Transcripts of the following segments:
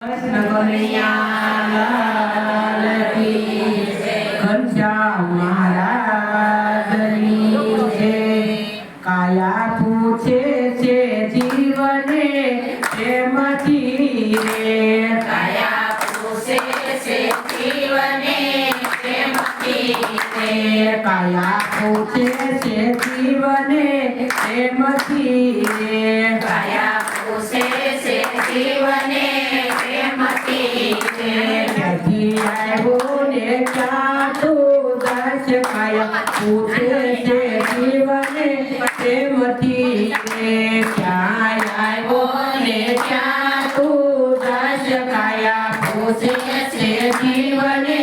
कृष्ण कन्हैया लाल की घनश्याम महाराज ની જય। કાયા પૂછે છે જીવને પ્રેમથી રે, કાયા પૂછે છે જીવને પ્રેમથી રે, કાયા પૂછે છે જીવને પ્રેમથી રે, કાયા પૂછે છે જીવને પ્રેમથી રે, ક્યાંથી આવ્યો ને ક્યાં તું જાશ? કાયા પૂછે છે જીવને પ્રેમથી રે, ક્યાં આવ્યો ને ક્યાં તું જાશ? કાયા પૂછે છે જીવને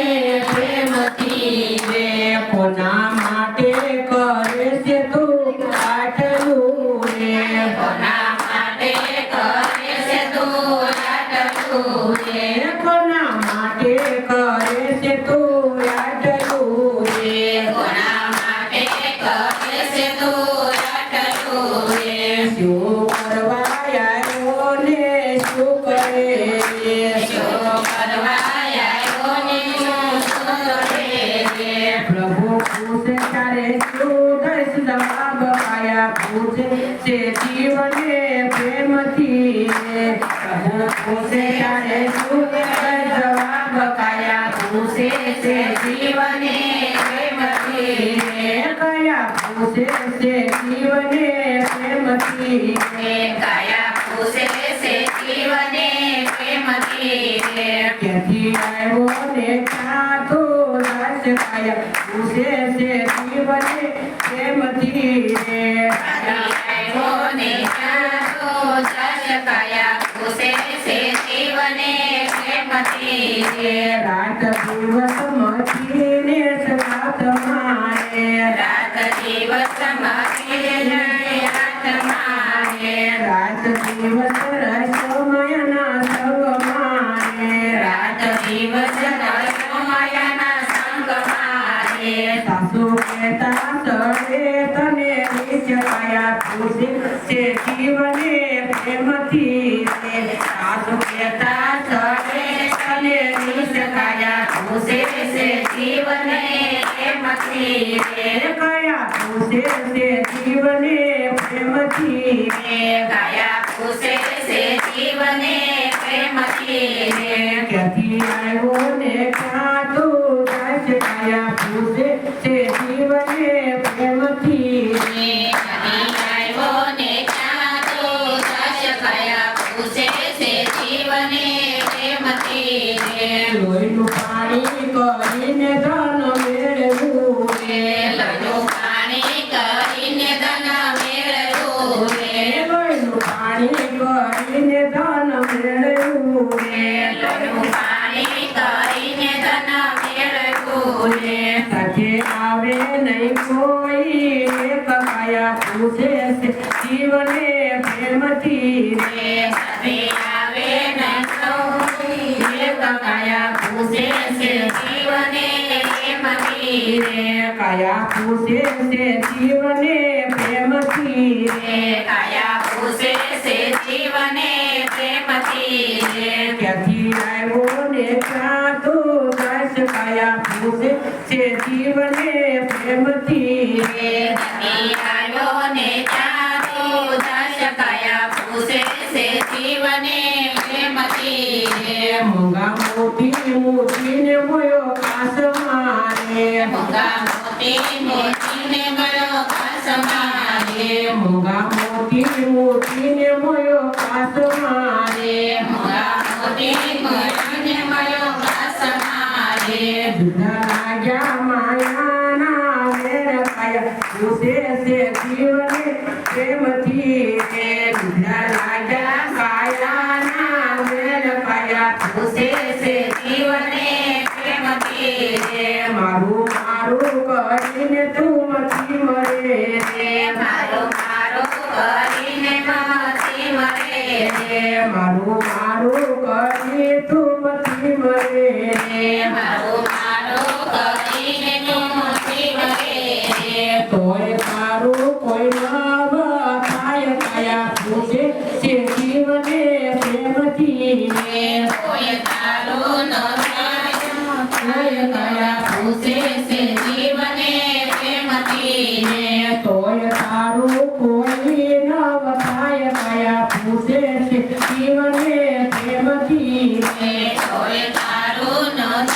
પ્રેમથી રે, કોના માટે કરે છે તું આટલું રે, કોના માટે કરે છે તું આટલું રે, કોના માટે કરે છે તું આટલું રે, કોના માટે કરે છે તું આટલું રે, શું કરવા આવ્યો ને શું કરે રે, શું કરવા આવ્યો ને શું કરે રે, પ્રભુ પૂછે ત્યારે શું દઈશ જવાબ? કાયા પૂછે છે જીવને પ્રેમથી રે, પ્રભુ પૂછે ત્યારે શું દઈશ જવાબ? કાયા પૂછે છે જીવને પ્રેમથી રે, કાયા પૂછે છે જીવને પ્રેમથી રે, કાયા પૂછે છે જીવને પ્રેમથી રે, ક્યાંથી આવ્યો ને ક્યાં તો જાશ? કાયા પૂછે છે જીવને પ્રેમથી રે, આવ્યો ને ક્યાં તો જાશ? કાયા પૂછે છે જીવને પ્રેમથી રે, રાત દિવસ મથીને સગાત મારે, રાત દિવસ માથે હાથ મારે, રાત દિવસ રસમયના સંગ મારે, રાત દિવસ રસમયના સંગ મારે, સાસુ કહેતા સડે તને નીચ? કાયા પૂછે છે જીવને પ્રેમથી રે, સાસુ કહેતા સડે તને નીચ? કાયા પૂછે છે જીવને પ્રેમથી રે, કાયા પૂછે છે જીવને પ્રેમથી રે, કાયા પૂછે છે જીવને પ્રેમથી રે, ક્યાંથી આવ્યો ને ક્યાં તું જાશ? કાયા પૂછે છે જીવને પ્રેમથી રે, આવ્યો ને ક્યાં તો જાશ? કાયા પૂછે છે જીવને પ્રેમથી રે, લોહીનું પાણી કરીને ધન મેળવ્યું રે, લોહીનું પાણી કરીને ધન મેળવ્યું રે, લોહીનું પાણી કરીને ધન મેળવ્યું રે, લોહીનું પાણી કરીને ધન મેળવ્યું રે, સાથે આવે નહીં કોઈ એક? કાયા પૂછે છે જીવને પ્રેમથી રે, સાથે આવે ન કોઈ એક? કાયા પૂછે છે જીવને પ્રેમથી રે, કાયા પૂછે છે જીવને પ્રેમથી રે, કાયા પૂછે છે જીવને પ્રેમથી રે, ક્યાંથી આવ્યો ને ક્યાં તો જાશ? કાયા પૂછે છે જીવને પ્રેમથી રે, આવ્યો ને ક્યાં તો જાશ? કાયા પૂછે છે જીવને પ્રેમથી રે, મોંઘા મોટી મોતીને મોયો કાસ મારે, મોંઘા મોતી મોતીને મળો કાસ મારે, મોંઘા મોટી મોતીને મોયો કાસ મારે, મોંઘા મોતી મોતીને મળો કાસ મારે, જુદા લાગ્યા માયાના વેર? કાયા પૂછે છે જીવને પ્રેમથી રે, જુદા લાગ્યા કાયાના વેર? કાયા પૂછે છે જીવને પ્રેમથી રે, મારું મારું કરીને તું મથી મરે રે, મારું મારું કરીને મતી મરે રે, મારું મારું કરી તું મથી મરે રે, મારું મારું કરીને મતી મરે રે, તોય તારું કોઈ ન થાય? કાયા પૂછે છે જીવને પ્રેમથી રે, તોય તારું ન થાય કયા પૂછે છે જીવને પ્રેમથી રે તોય તારું કોઈ નવ થાય કયા પૂછે છે જીવને પ્રેમથી રે તોય તારું ન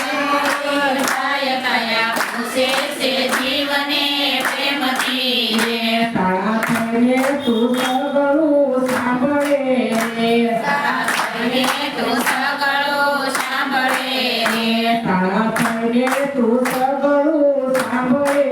થાય કયા પૂછે છે જીવને પ્રેમથી રે તારા થઈને તું સગળું સાંભળે રે તું સગળું સાંભળે રે તારા થઈને તું સગળું સાંભળે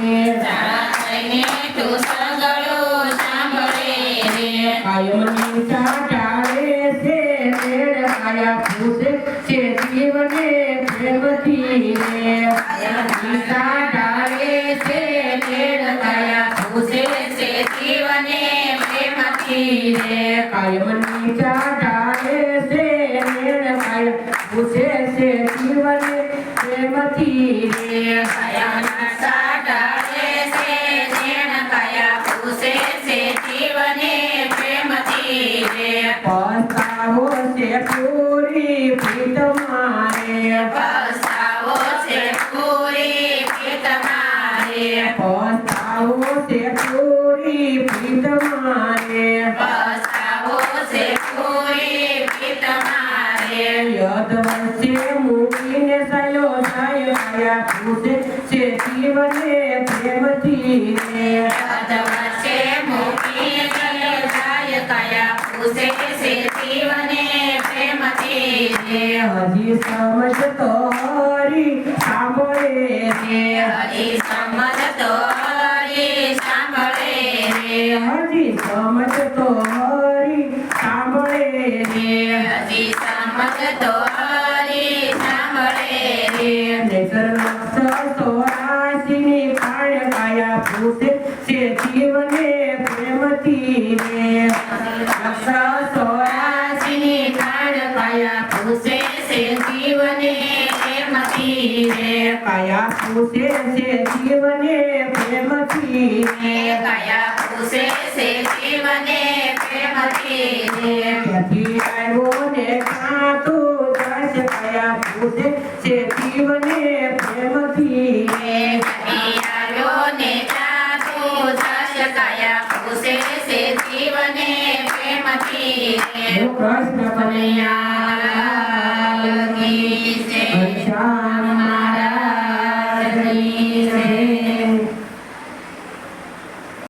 રે તારા થઈને તું સગળું સાંભળે રે કાયમની ચાટાડે છે મેળ કાયા પૂછે છે જીવને પ્રેમથી રે કાયમની ચાટાડે છે મેળ કાયા પૂછે છે જીવને પ્રેમથી રે કાયમની ચાટાડે છે મેળ કાયા પૂછે છે જીવને પ્રેમથી રે કાયમના ચાટાડે છે મેળ કાયા પૂછે છે જીવને પ્રેમથી રે પસ્તાવો છે પૂરી પ્રીત મારે પસ્તાવો છે પૂરી પ્રીત મારે પસ્તાવો છે પૂરી પ્રીત મારે પસ્તાવો છે પૂરી પ્રીત મારે યદ વચ્ચે મૂકીને સાયો સાય કયા પૂછે છે જીવને પ્રેમથી રે વચ્ચે મૂકી જાય કયા પૂછે છે જીવને પ્રેમથી રે હજી સમજતો હરી સાંભળે રે હજી સમજતો હરી સાંભળે રે હજી સમજતો હરી સાંભળે રે હજી સમજતો હરી સાંભળે રે નેત્ર લક્ષ સોરાશીની કાળ કાયા પૂછે છે જીવને પ્રેમથી રે લક્ષ સોરાશીની કાળ કાયા પૂછે છે જીવને પ્રેમથી રે કાયા પૂછે છે જીવને પ્રેમથી રે કયા પૂછે છે જીવને પ્રેમથી રે ક્યાંથી આવ્યો ને કાં તું જશે કયા પૂછે છે જીવને પ્રેમથી રે આવ્યો ને જાતું જશ કયા પૂછે છે જીવને પ્રેમથી રે કૃષ્ણ કનૈયા